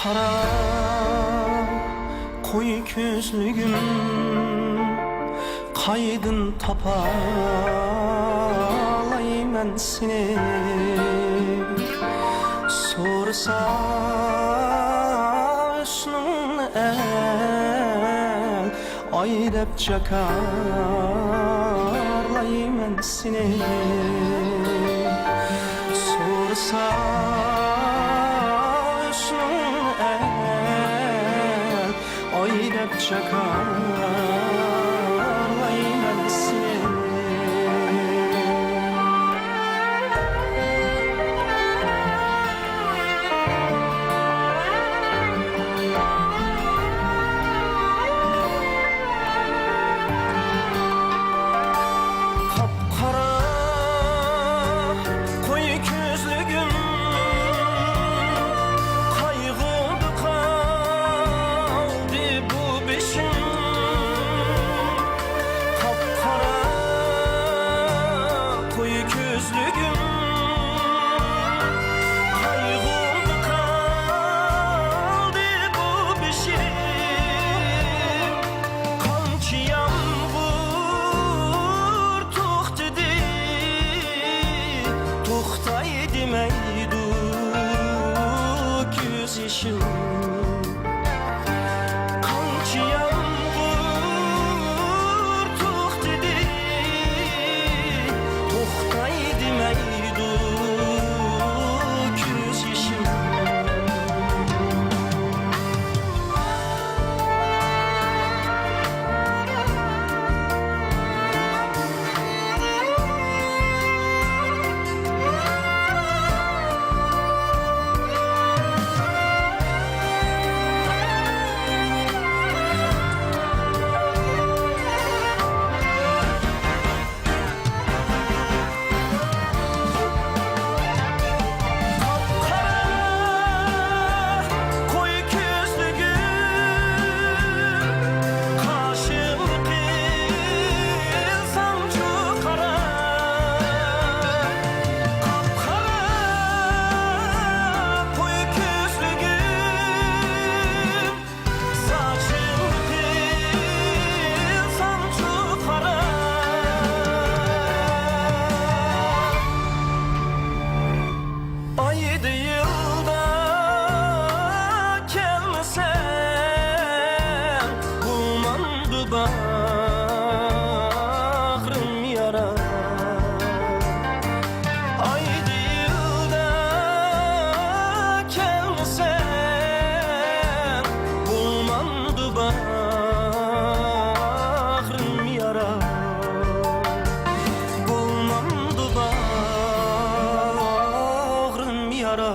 Kapkara koyu gözlüğüm, kaydın tapalay men seni. Sorsa üstün el ay dep çakarlay men seni. Sorsa ay dep çakarlay men seni. Kapkara koyu gözlüğüm, kaygıldı kaldı bu beşim. Kapkara koyu gözlüğüm, kaygıldı kaldı bu beşim. Kanki yağmur to'xtadi, to'xtay demaydi ko'z yoshim. Kanki yağmur to'xtadi, to'xtay demaydi ko'z yoshim. Aydı yılda gelmesen, bulmandı bağrım yara. Aydı yılda gelmesen, bulmandı bağrım yara. Bulmandı bağrım yara.